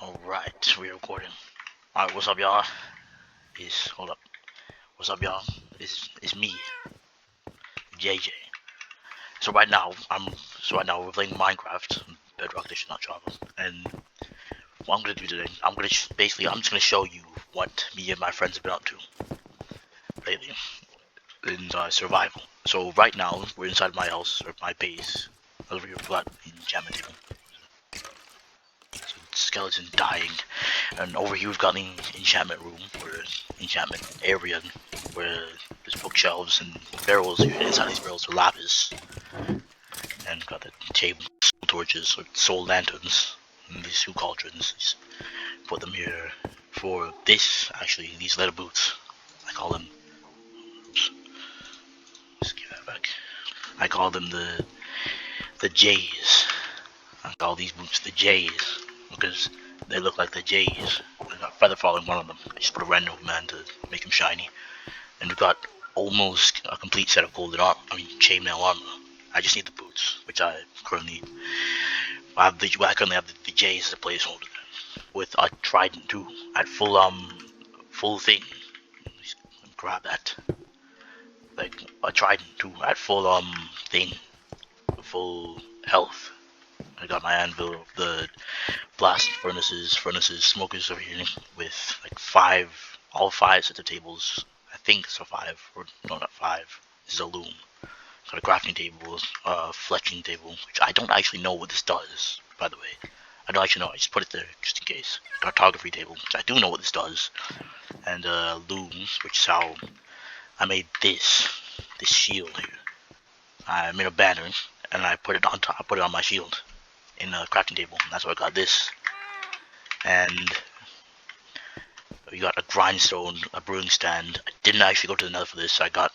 Alright, we're recording. Alright, what's up, y'all? Hold up. What's up, y'all? It's me, JJ. So right now we're playing Minecraft, Bedrock Edition, not Java. And what I'm gonna do today, I'm just gonna show you what me and my friends have been up to lately in survival. So right now we're inside my house or my base. Over here we've got enchantment table. Skeleton dying, and over here we've got the enchantment room, or enchantment area, where there's bookshelves and barrels. Inside these barrels are lapis, and got the table, soul torches, or soul lanterns, and these two cauldrons. Put them here for this. Actually, these leather boots. I call them. Oops, let's give that back. I call them the J's. I call these boots the J's because they look like the J's. I got feather falling one of them. I just put a random man to make him shiny. And we've got almost a complete set of golden armor. Chainmail armor. I just need the boots, which I currently have. I currently have the J's as a placeholder with a trident too at full thing. Just grab that. Like a trident too at full thing, full health. I got my anvil of the blast furnaces, smokers over here with like all five sets of tables. I think so, five, or no, not five. This is a loom. Got a crafting table, fletching table, which I don't actually know what this does, by the way. I don't actually know, I just put it there just in case. Cartography table, which I do know what this does. And looms, which is how I made this shield here. I made a banner, and I put it on top, I put it on my shield in a crafting table. That's why I got this. And we got a grindstone, a brewing stand. I didn't actually go to the nether for this. I got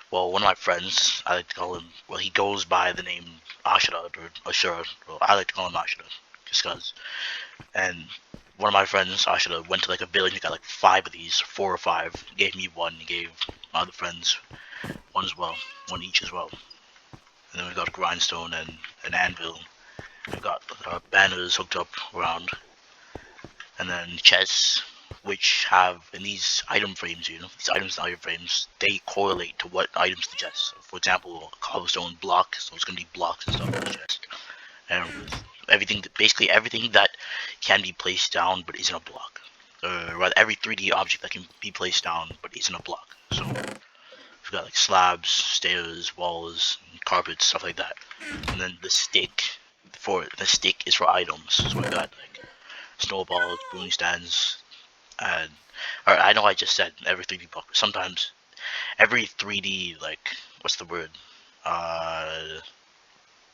one of my friends, I like to call him, well, he goes by the name Ashura, or Ashura. Well, I like to call him Ashura just cause. And one of my friends, Ashura, went to like a village and got like 5 of these, 4 or 5. He gave me one, he gave my other friends one as well, one each as well. And then we got a grindstone and an anvil. We got banners hooked up around, and then chests, which have in these item frames, these items and item frames, they correlate to what items to chest. So for example, a cobblestone block, so it's gonna be blocks and stuff in the chest, and with everything, basically everything that can be placed down but isn't a block, or rather every 3D object that can be placed down but isn't a block. So we've got like slabs, stairs, walls, carpets, stuff like that. And then the stick is for items. So we got like snowballs, brewing stands, and I know I just said every 3D block. Sometimes every 3D, like, what's the word?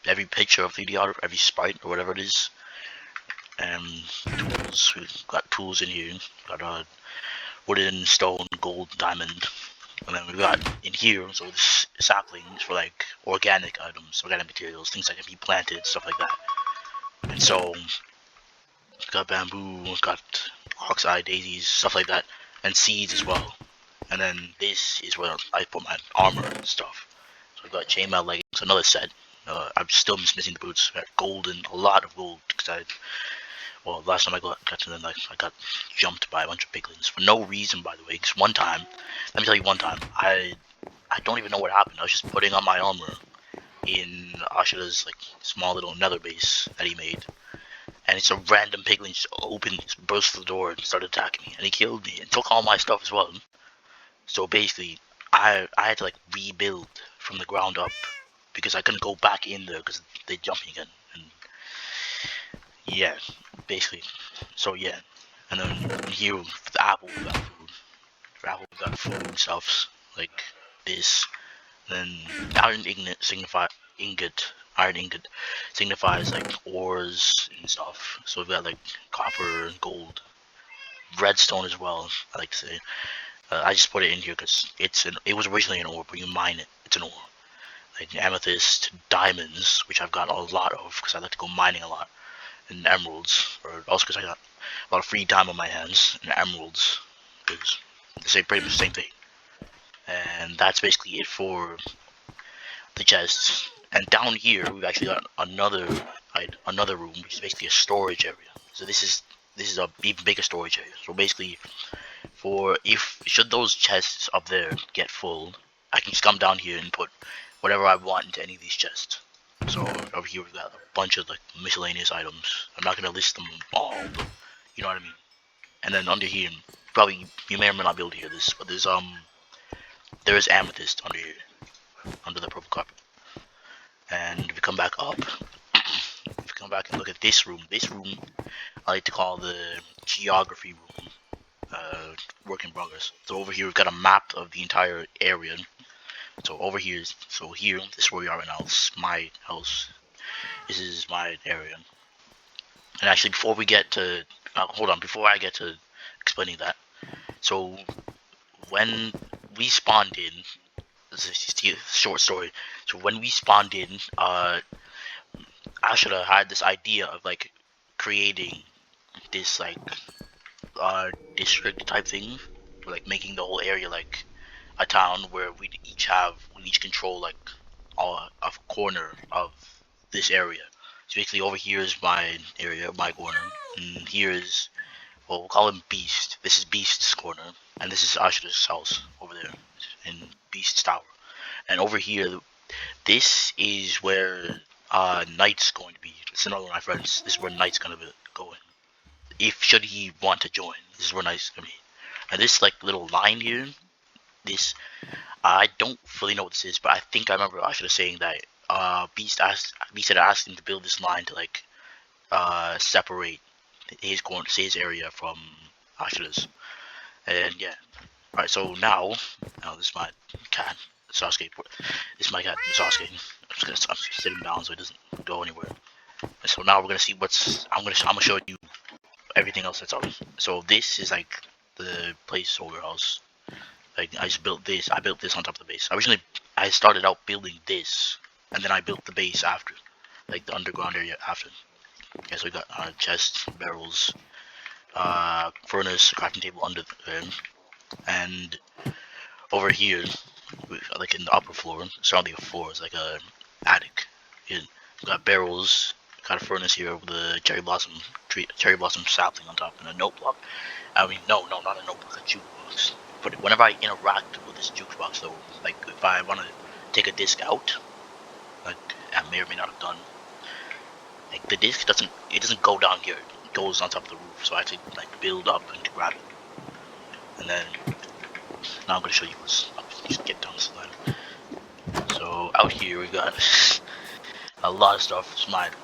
Every picture of 3D art, every sprite or whatever it is. And tools. We've got tools in here. Got a wooden, stone, gold, diamond. And then we've got in here, so this saplings for like organic items, organic materials, things that can be planted, stuff like that. And so, got bamboo, got oxeye, daisies, stuff like that, and seeds as well. And then this is where I put my armor and stuff. So I've got chainmail leggings, another set. I'm still missing the boots. I got golden, a lot of gold, because last time I got to them, I got jumped by a bunch of piglins for no reason, by the way. Because one time, let me tell you one time, I don't even know what happened. I was just putting on my armor in Ashura's like small little nether base that he made, and it's a random piglin just burst through the door and started attacking me, and he killed me and took all my stuff as well. So basically, I had to like rebuild from the ground up because I couldn't go back in there because they jumped me again. And yeah, basically. So yeah, and then here for the apple we got food. For apple we got food and stuff like this. Then iron ingot signifies like ores and stuff. So we've got like copper and gold, redstone as well. I like to say. I just put it in here because it was originally an ore, but you mine it, it's an ore. Like amethyst, diamonds, which I've got a lot of because I like to go mining a lot, and emeralds, or also because I got a lot of free time on my hands, and emeralds, because they pretty much the same thing. And that's basically it for the chests. And down here we've actually got another room, which is basically a storage area. So this is a even bigger storage area. So basically, should those chests up there get full, I can just come down here and put whatever I want into any of these chests. So over here we've got a bunch of like miscellaneous items. I'm not gonna list them all, but you know what I mean. And then under here, probably you may or may not be able to hear this, but there's amethyst under here, under the purple carpet. And if we come back up, if we come back and look at this room I like to call the geography room. Work in progress. So over here we've got a map of the entire area. So over here, this is where we are right now. This is my house. This is my area. And actually, before we get to, hold on, before I get to explaining that. So when we spawned in, this is a short story. So when we spawned in, I should have had this idea of like creating this like district type thing, like making the whole area like a town where we each control like a corner of this area. So basically over here is my area, my corner, and here is, well, we'll call him Beast. This is Beast's corner, and this is Ashura's house over there in Beast's tower. And over here, this is where Knight's going to be. It's another one of my friends. This is where Knight's gonna be going. If should he want to join, this is where Knight's gonna be. And this like little line here, this I don't fully know what this is, but I think I remember Ashura saying that Beast had asked him to build this line to like separate his area from Ashura's. And yeah. Alright, so now this is my cat, Sasuke. This is my cat, Sasuke. I'm just gonna sit him down so it doesn't go anywhere. And so now we're gonna see I'm gonna show you everything else that's on. So this is like the placeholder house. Like I built this on top of the base. Originally I started out building this, and then I built the base after, like the underground area after. Okay, so we got chests, barrels, furnace, crafting table under there, and over here, like in the upper floor, surrounding the floor is like a attic. We got barrels, got a furnace here with a cherry blossom sapling on top, and a note block. I mean, no, not a notebook, a jukebox. But whenever I interact with this jukebox, though, like if I want to take a disc out, like I may or may not have done, like the disc doesn't go down here. It goes on top of the roof, so I have to like build up and grab it. And then now I'm gonna show you what's up. Just get down the slide. So out here we got a lot of stuff.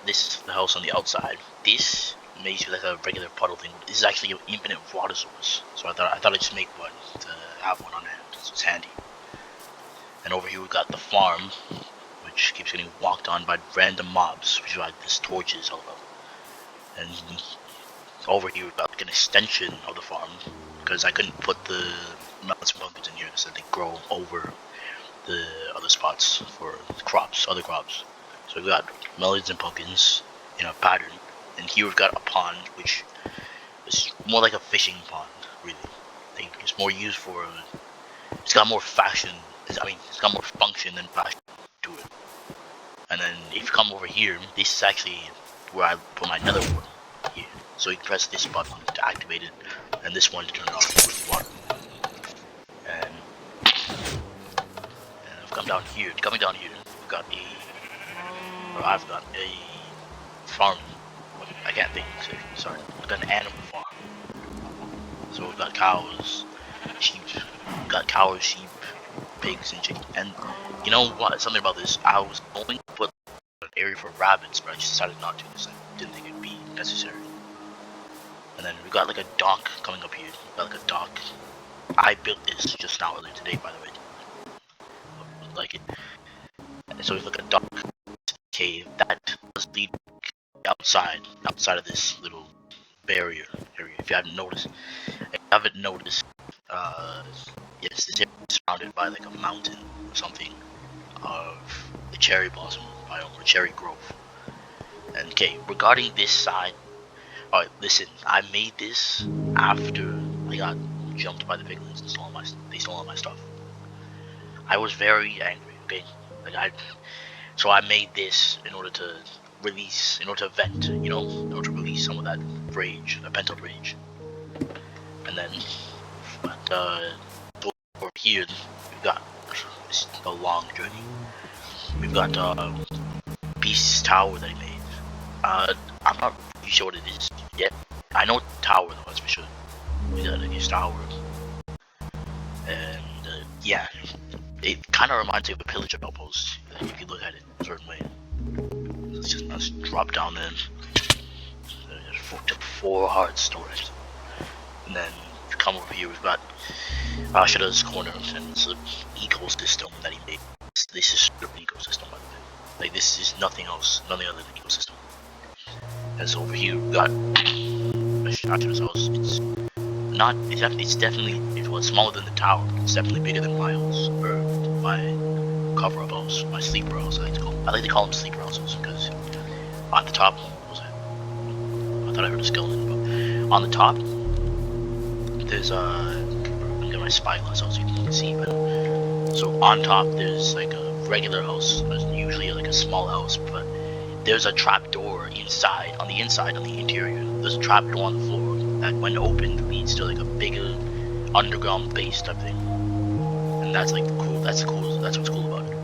This is the house on the outside. This may be like a regular puddle thing. This is actually an infinite water source. So I thought I'd just make one to have one on hand. So it's handy. And over here we got the farm, which keeps getting walked on by random mobs, which is why this torch is all about. And over here we got like an extension of the farm, because I couldn't put the melons and pumpkins in here, so they grow over the other spots for other crops. So we got melons and pumpkins in a pattern, and here we've got a pond, which is more like a fishing pond, really. I think it's more used for, it's got more fashion, it's got more function than fashion to it. And then if you come over here, this is actually where I put my nether wart here. So you can press this button to activate it, and this one to turn it off with water. And I've come down here. Coming down here, I've got a farm. I can't think. Sorry, I've got an animal farm. So we've got cows, sheep. We've got cows, sheep, pigs, and chickens. And you know what? Something about this. I was going to put an area for rabbits, but I just decided not to because I didn't think it'd be necessary. And then we got like a dock coming up here. We got like a dock. I built this just now earlier today, by the way. Like it. And so we look at a dock cave that does lead outside of this little barrier area. If you haven't noticed, yes, this area is surrounded by like a mountain or something of the cherry blossom biome or cherry grove. And okay, regarding this side. Alright, listen, I made this after I got jumped by the piglins and they stole all my stuff. I was very angry, okay? So I made this in order to vent, in order to release some of that rage, the pent up rage. And then, over here, we've got a long journey. We've got Beast's Tower that he made. I'm not really sure what it is yet. I know Tower though, that's for sure. We got his tower, and yeah, it kind of reminds me of a pillager almost. If you look at it a certain way. Let's drop down there. Took 4 hearts storage, and then if you come over here, we've got Ashura's Corner, and it's an ecosystem that he made. This is an ecosystem, by the way. Like this is nothing else, nothing other than ecosystem. And so over here we've got Ashura's house. It's definitely smaller than the tower. It's definitely bigger than my house, or my cover-up house, my sleeper house. I like to call them sleeper houses because on the top, I thought I heard a skeleton, but on the top there's I'm gonna get my spyglass out so you can see better. So on top there's like a regular house. There's usually like a small house, but there's a trap door inside, on the interior. There's a trap door on the floor that, when opened, leads to like a bigger underground base type thing. And that's like cool. That's what's cool about it.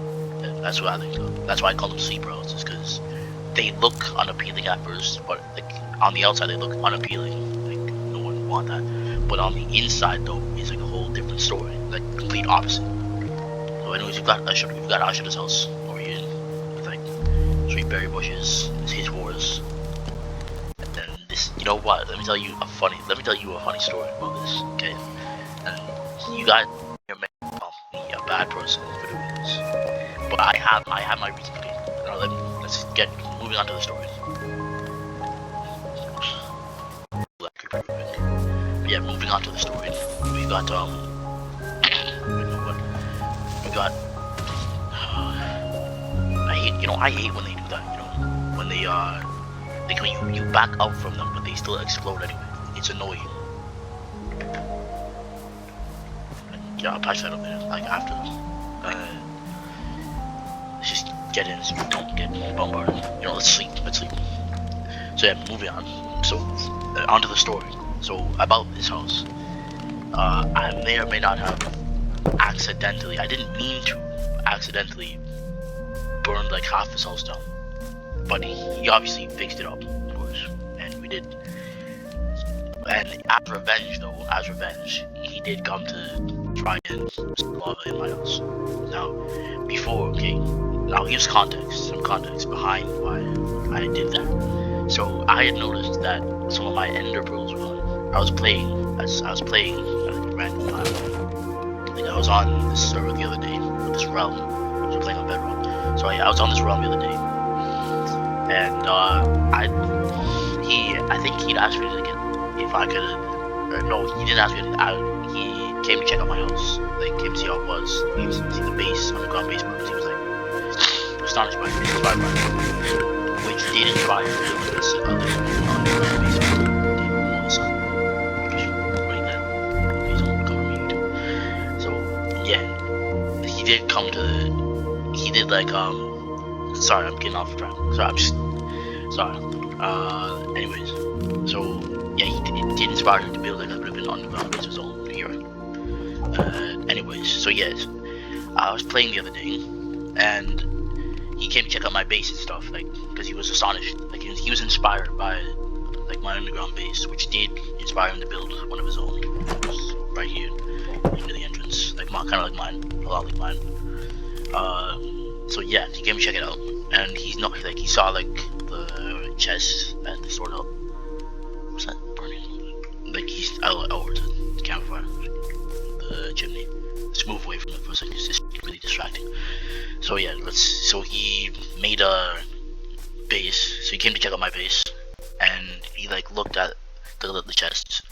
Yeah, that's what I think of. That's why I call them sleeper houses, because they look unappealing at first, but like on the outside they look unappealing. Like no one would want that. But on the inside though, it's like a whole different story, like complete opposite. So anyways, we've got Ashura's house over here with like 3 berry bushes. It's his wars. And then this, you know what? Let me tell you a funny story about this. Okay, and you got me a bad person for doing this, but I have my reason. Okay, let's get moving on to the story. Yeah, moving on to the story. We got I hate when they do that. You know, when they like when you back out from them, but they still explode anyway. It's annoying. Yeah, I'll patch that up there. Like after, let's just get in so we don't get bombarded. You know, let's sleep. So yeah, moving on. So onto the story. So about this house, I may or may not have accidentally. I didn't mean to accidentally burn like half his house down, but he obviously fixed it up, of course, and we did. And as revenge, he did come to try and some lava in my house. Now, now here's some context behind why I did that. So I had noticed that some of my ender pearls were gone. I was playing at a random time. Like I was on this server the other day with this realm. I was playing on Bedrock. So I was on this realm the other day, and I think he'd asked me to get if I could. No, he didn't ask me. He came to check out my house, like came to see how it was. He was see the base, underground base, because he was like astonished by it, inspired by it, which did inspire him to look at this other underground base. Yeah, he did come to. He did like sorry, I'm getting off track. Sorry. Anyways, so yeah, it did inspire him to build like a bit of an underground base of his own here. Anyways, so yes, I was playing the other day, and he came to check out my base and stuff, like because he was astonished. Like he was inspired by like my underground base, which did inspire him to build one of his own. Right here, into the entrance, like kind of like mine, a lot like mine. So yeah, he came to check it out, and he's not like he saw like the chest and the sword up. What's that burning? Like he's over to the campfire, the chimney. Let's move away from it for a second. It's just really distracting. So yeah, so he made a base. So he came to check out my base, and he like looked at the chests,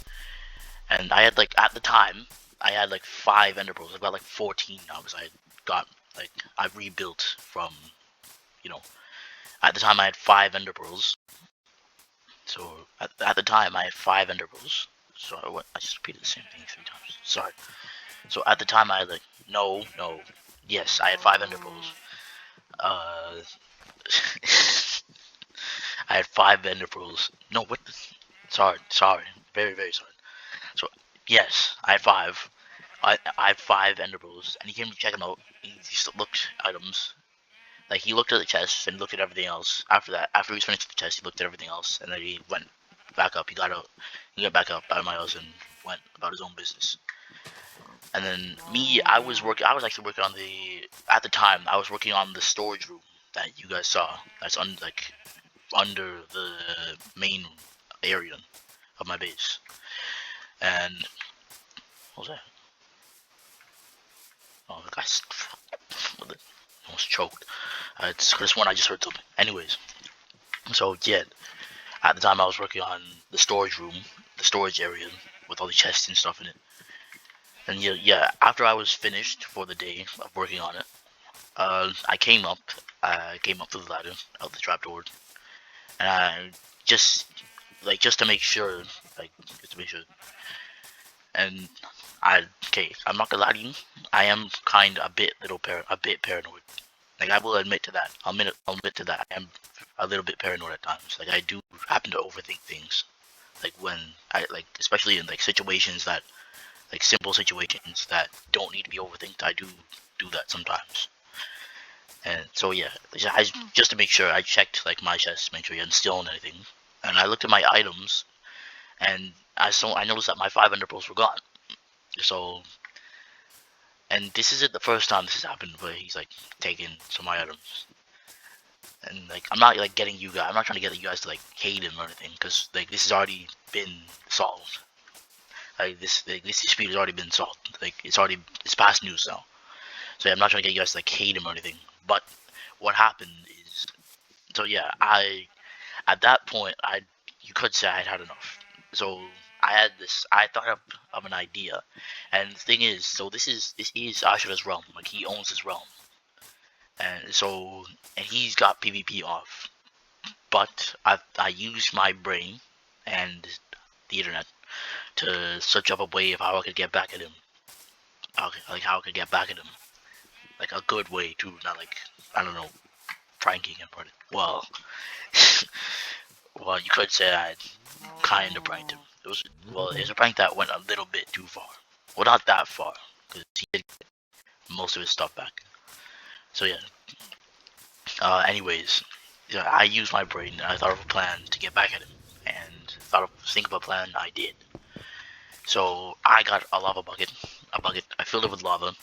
and I had like at the time I had like 5 ender pearls. I've got like 14 now because I rebuilt from, you know, at the time I had 5 ender pearls. So at the time I had 5 ender pearls. So I just repeated the same thing 3 times. Sorry. So at the time I had like yes, I had 5 ender pearls. I had 5 ender pearls. No, what? Sorry, very very sorry. So yes, I had 5. I had 5 ender pearls, and he came to check them out. He just looked items. Like he looked at the chest and looked at everything else. After that, after he was finished with the chest, he looked at everything else, and then he went back up. He got out. He got back up out of my house and went about his own business. And then me, I was actually working on at the time, I was working on the storage room that you guys saw. That's under the main area of my base. And what was that? Oh, the guy's almost choked. It's this one I just heard something. Anyways, so yeah, at the time I was working on the storage room, the storage area with all the chests and stuff in it. And yeah, after I was finished for the day of working on it, I came up to the ladder out the trapdoor, and I just to make sure, and I'm not gonna lie to you, I am a bit paranoid. Like I will admit to that. I'll admit to that. I am a little bit paranoid at times. Like I do happen to overthink things. Like when especially in situations that simple situations that don't need to be overthinked, I do that sometimes. And so yeah, just to make sure, I checked my chest, make sure you hadn't stolen anything, and I looked at my items, and I noticed that my 5 ender pearls were gone. So, and this isn't the first time this has happened, but he's taking some of my items, and I'm not getting you guys. I'm not trying to get you guys to hate him or anything, because this has already been solved. This dispute has already been solved. It's past news now. So yeah, I'm not trying to get you guys to hate him or anything. But what happened is, so yeah, at that point, you could say I had enough. So I thought of an idea, and the thing is, so this is Ashura's realm. He owns his realm, and so he's got PvP off. But I used my brain and the internet to search up a way of how I could get back at him. How I could get back at him, a good way to, not I don't know, pranking him. Well, well, you could say I kind of pranked him. It was a prank that went a little bit too far. Well, not that far, because he did get most of his stuff back. So yeah. Anyways, yeah, I used my brain and I thought of a plan to get back at him, and think of a plan. I did. So I got a lava bucket. I filled it with lava,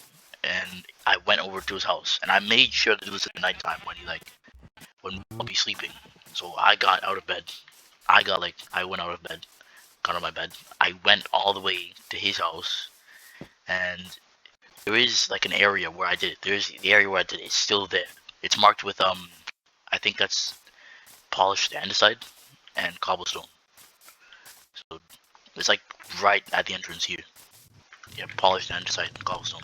and I went over to his house, and I made sure to do this at nighttime when when we'll be sleeping. So I got out of bed. I went out of bed, got on my bed. I went all the way to his house, and there is an area where I did it. There's the area where I did it. It's still there. It's marked with I think that's polished andesite and cobblestone. So it's right at the entrance here. Yeah, polished andesite and cobblestone.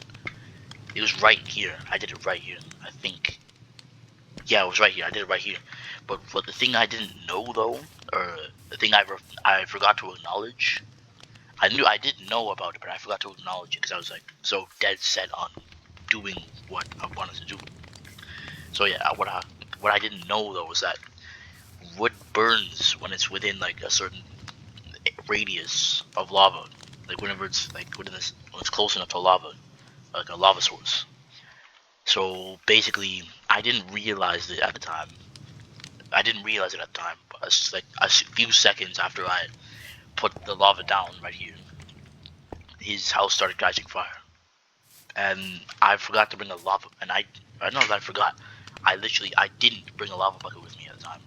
It was right here. I did it right here. I think. Yeah, it was right here. I did it right here. But the thing I didn't know though, or the thing I forgot to acknowledge, I didn't know about it, but I forgot to acknowledge it because I was so dead set on doing what I wanted to do. So yeah, what I didn't know though was that wood burns when it's within a certain radius of lava. Whenever it's when it's close enough to lava, a lava source. So basically, I didn't realize it at the time. But a few seconds after I put the lava down right here, his house started catching fire, and I forgot to bring a lava. And I don't know if I forgot. I didn't bring a lava bucket with me at the time.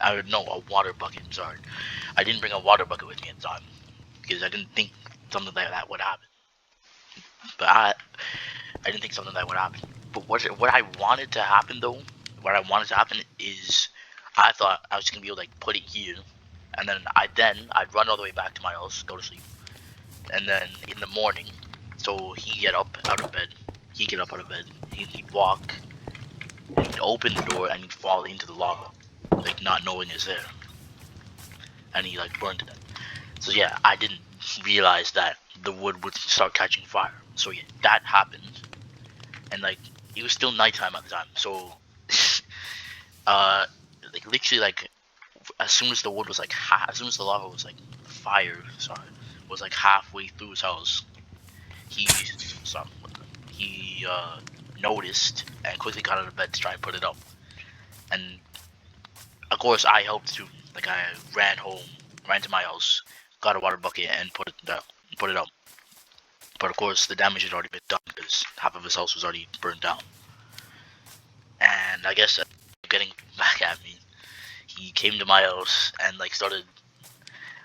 A water bucket. Sorry, I didn't bring a water bucket with me at the time because I didn't think something like that would happen. But I didn't think something like that would happen. But what I wanted to happen though, is I thought I was gonna be able to put it here, and then I'd run all the way back to my house, go to sleep, and then in the morning, so he'd get up out of bed, he'd walk, and he'd open the door and he'd fall into the lava, not knowing it's there, and he burned to death. So yeah, I didn't realize that the wood would start catching fire. So yeah, that happened, and it was still nighttime at the time. So literally as soon as the wood was like as soon as the lava was like fire, was like halfway through his house, he he noticed and quickly got out of bed to try and put it up. And of course, I helped too. Like I ran home, ran to my house, got a water bucket, and put it up. But of course, the damage had already been done because half of his house was already burned down. And I guess getting back at me, he came to my house and like started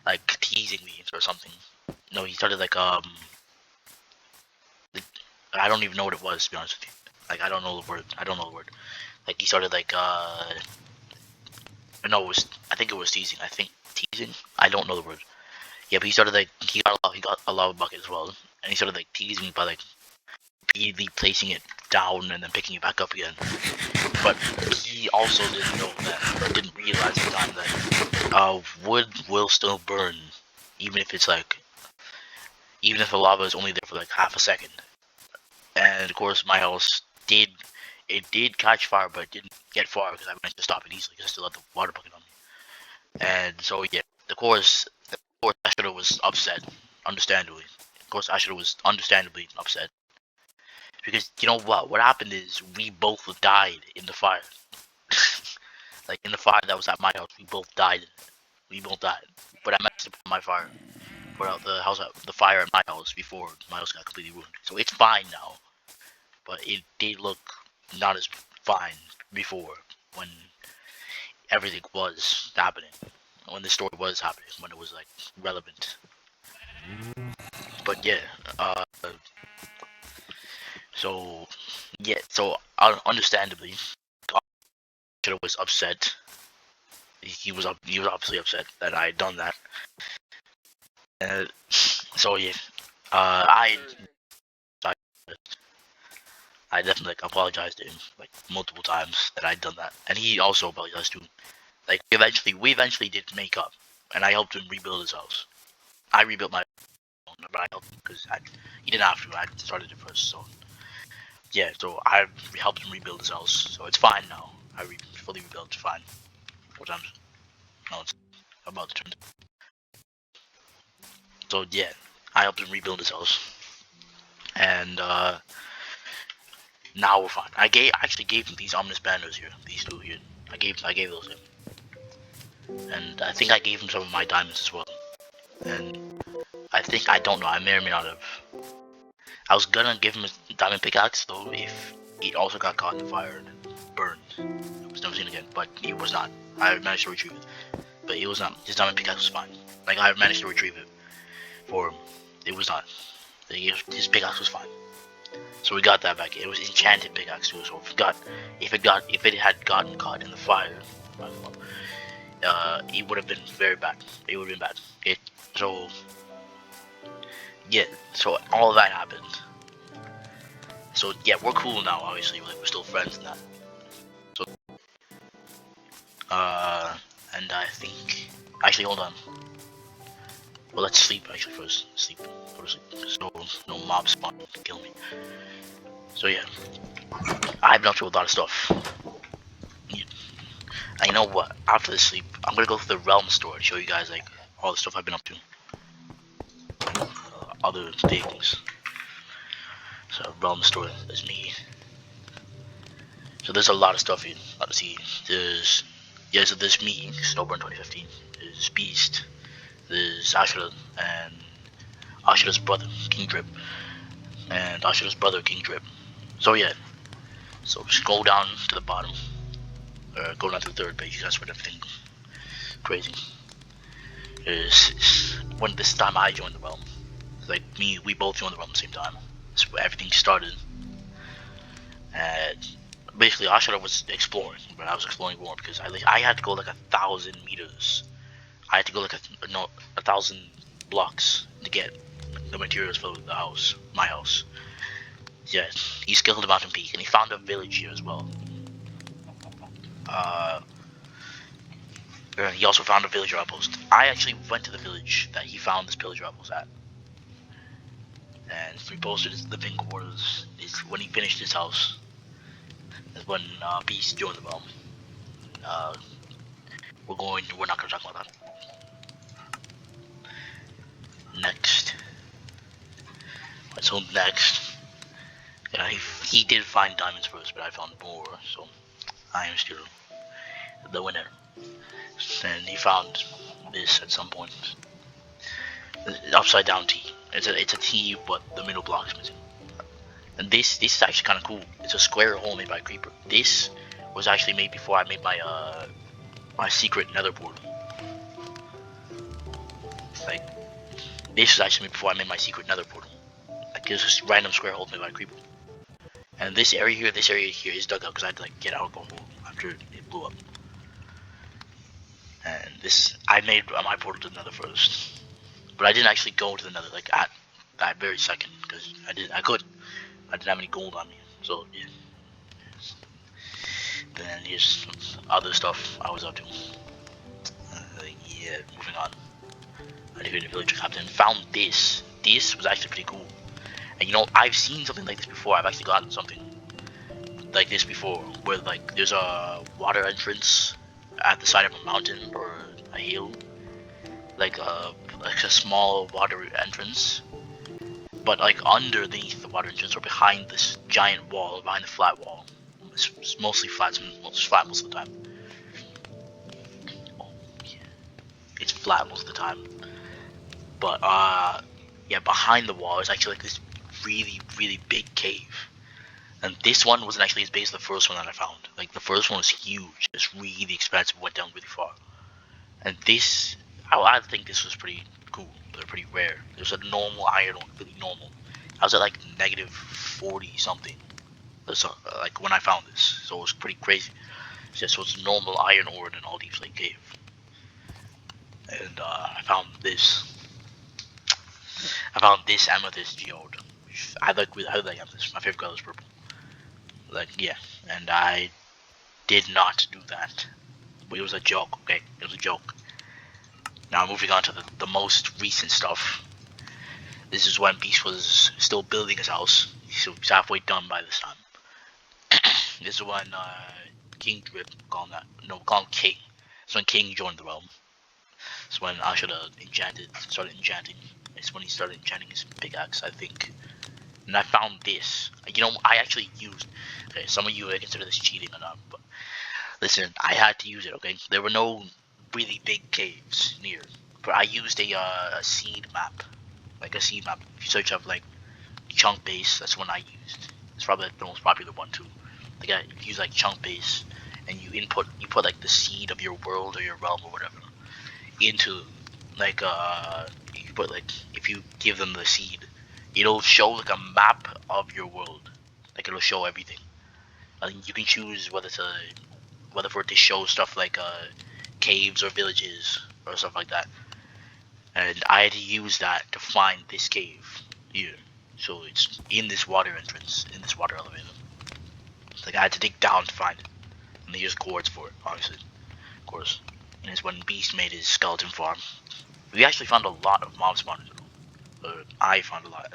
like teasing me or something. No, he started like I don't even know what it was, to be honest with you. Like I don't know the word. Like he started like no, I think it was teasing. Teasing. I don't know the word. Yeah, but he started like he got a lava bucket as well, and he started like teasing me by like repeatedly placing it down and then picking it back up again. But he also didn't know that, or didn't realize at the time that wood will still burn, even if the lava is only there for like half a second. And of course, my house did catch fire, but it didn't get far because I managed to stop it easily because I still had the water bucket on me. And so yeah, of course, Ashura was upset, understandably. Of course, Ashura was understandably upset because you know what? What happened is we both died in the fire. Like in the fire that was at my house, we both died. But I managed to put my fire, put out the fire at my house before my house got completely ruined. So it's fine now, but it did look not as fine before when everything was happening, when the story was happening, when it was like relevant. But yeah, so understandably, Ashura was upset. He was obviously upset that I had done that. So yeah, I definitely like apologized to him like multiple times that I'd done that, and he also apologized to him. Like we eventually did make up, and I helped him rebuild his house. I rebuilt my own, but I helped him because he didn't have to. I started it first, so yeah. So I helped him rebuild his house, so it's fine now. I fully rebuilt, it's fine. What time? No, it's about to turn. So yeah, I helped him rebuild his house, and now we're fine. I actually gave him these ominous banners here, these two here. I gave those to him, and I think I gave him some of my diamonds as well. And I don't know, I may or may not have. I was gonna give him a diamond pickaxe though if he also got caught in the fire and burned. It was never seen again, but he was not. I managed to retrieve it, but it was not. His diamond pickaxe was fine. Like I managed to retrieve it for him. It was not. His pickaxe was fine. So we got that back. It was enchanted pickaxe too. So if it had gotten caught in the fire, it would have been very bad. It would have been bad. Yeah. So all of that happened. So yeah, we're cool now. Obviously, like we're still friends and that. So and I think actually hold on. Well, let's sleep actually first. Go to sleep. So no mob spawn can kill me. So yeah, I've been up to a lot of stuff. And you know what? After the sleep, I'm gonna go to the realm store and show you guys like all the stuff I've been up to. Other things. So realm store is me. So there's a lot of stuff here. Let's see. So there's me, Snowburn 2015. There's Beast. There's Ashura and Ashura's brother, King Drip. And Ashura's brother, King Drip. So yeah. So scroll down to the bottom. Go down to the third page. That's where everything crazy is. When this time I joined the realm. Like me, we both joined the realm at the same time. That's where everything started. And basically Ashura was exploring, but I was exploring more because I had to go like 1,000 meters. I had to go like 1,000 blocks to get the materials for the house, my house. Yeah, he scaled the mountain peak and he found a village here as well. He also found a villager outpost. I actually went to the village that he found this villager outpost at. And we posted his living quarters. When he finished his house. That's when Beast joined the realm. we're not gonna talk about that. Next. So next, yeah, he did find diamonds first, but I found more, so I am still the winner. And he found this at some point. Upside down T. It's a T, but the middle block's missing. And this is actually kind of cool. It's a square hole made by a creeper. This was actually made before I made my secret nether portal. Like, this was actually made before I made my secret nether portal. Like, it's just random square hole made by a creeper. And this area here is dug up because I had to like get out of the hole after it blew up. And this, I made my portal to the nether first, but I didn't actually go to the nether like at that very second because I didn't have any gold on me. So yeah. Then here's other stuff I was up to. Yeah, moving on. I defeated the villager captain. Found this. This was actually pretty cool. And you know, I've seen something like this before. I've actually gotten something like this before, where like there's a water entrance at the side of a mountain or a hill, like a small water entrance, but like underneath the water entrance or behind this giant wall, behind the flat wall. It's mostly flat. It's flat most of the time. Oh, yeah. It's flat most of the time. But yeah, behind the wall is actually like this really big cave. And this one wasn't actually as big as the first one that I found. Like the first one was huge, just really expensive, went down really far. And this, I think this was pretty cool. They're pretty rare. There's a normal iron ore, really normal. I was at like negative 40 something. So, like when I found this, so it was pretty crazy. So it was normal iron ore in an all deep slate cave. And I found this. I found this amethyst geode. Which I like amethyst. My favorite color is purple. Like yeah, and I did not do that. But it was a joke, okay? It was a joke. Now moving on to the most recent stuff. This is when Beast was still building his house. So he's halfway done by this time. This is when King Drip, call him King. It's when King joined the realm. It's when I should have started enchanting. It's when he started enchanting his pickaxe, I think. And I found this. You know, I actually used. Okay, some of you may consider this cheating or not, but listen, I had to use it. Okay, there were no really big caves near, but I used a seed map, like a seed map. If you search up like chunk base, that's one I used. It's probably like the most popular one too. Like if you use like chunk base, and you put like the seed of your world or your realm or whatever into like you put like if you give them the seed, it'll show like a map of your world. Like it'll show everything. I think you can choose whether for it to show stuff like caves or villages or stuff like that. And I had to use that to find this cave here. So it's in this water entrance, in this water elevator. Like I had to dig down to find it. And they used cords for it, obviously. Of course. And it's when Beast made his skeleton farm. We actually found a lot of mob spawners. I found a lot.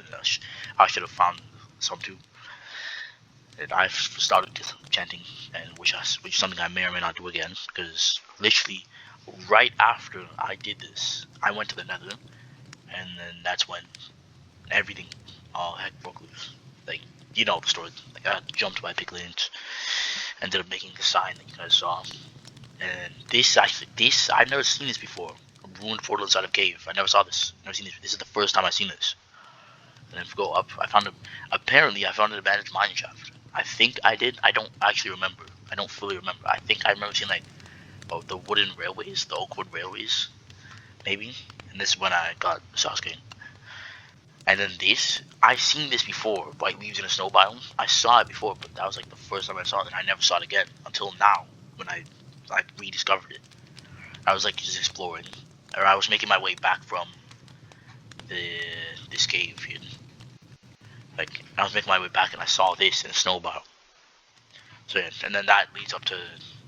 I should have found some too. And I've started disenchanting, and which is something I may or may not do again, because literally right after I did this, I went to the nether, and then that's when everything, all heck broke loose. Like, you know the story. Like, I got jumped by piglins, ended up making the sign that you guys saw. And this, I've never seen this before. A ruined portal inside of a cave. I never saw this. Never seen this. This is the first time I've seen this. And if we go up, apparently I found an abandoned mine shaft. I think I did. I don't actually remember. I don't fully remember. I think I remember seeing like, the wooden railways, the Oakwood railways, maybe. And this is when I got Sasuke. And then this, I've seen this before, white leaves in a snow biome. I saw it before, but that was like the first time I saw it, and I never saw it again until now, when I rediscovered it. I was like just exploring, or I was making my way back from this cave here. Like, I was making my way back and I saw this in a snow biome. So yeah, and then that leads up to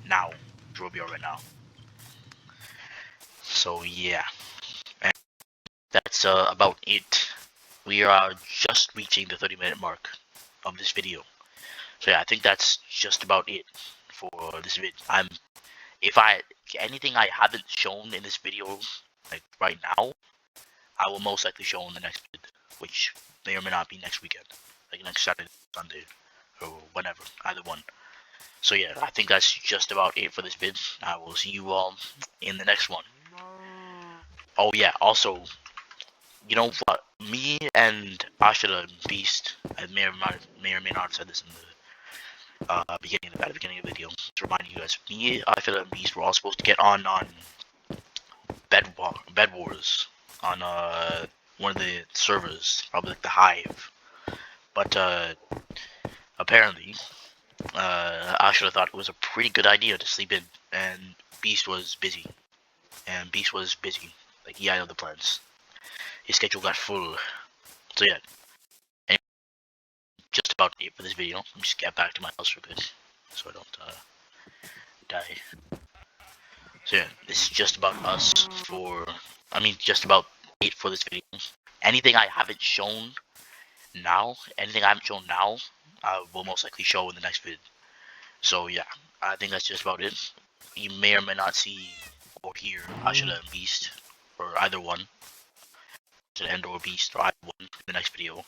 now, where we are right now. So yeah, and that's about it. We are just reaching the 30-minute mark of this video. So yeah, I think that's just about it for this vid. anything I haven't shown in this video, like right now, I will most likely show in the next vid, which may or may not be next weekend, like next Saturday, Sunday, or whenever, either one. So yeah, I think that's just about it for this vid. I will see you all in the next one. Oh yeah, also, you know what? Me and Ashura and Beast, I may or may not have said this in the beginning of the video. Just reminding you guys, me, Ashura, and Beast were all supposed to get on Bed Wars on one of the servers, probably like the Hive. But apparently, Ashura thought it was a pretty good idea to sleep in, and Beast was busy. Like he had other plans. His schedule got full. So yeah, and just about it for this video. Let me just get back to my house real quick, so I don't die. So yeah, this is just about us just about it for this video. Anything I haven't shown now, I will most likely show in the next vid. So yeah, I think that's just about it. You may or may not see or hear Ashura and Beast, or either one, Ashura or Beast, or either one in the next video.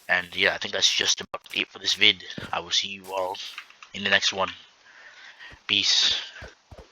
And yeah, I think that's just about it for this vid. I will see you all in the next one. Peace.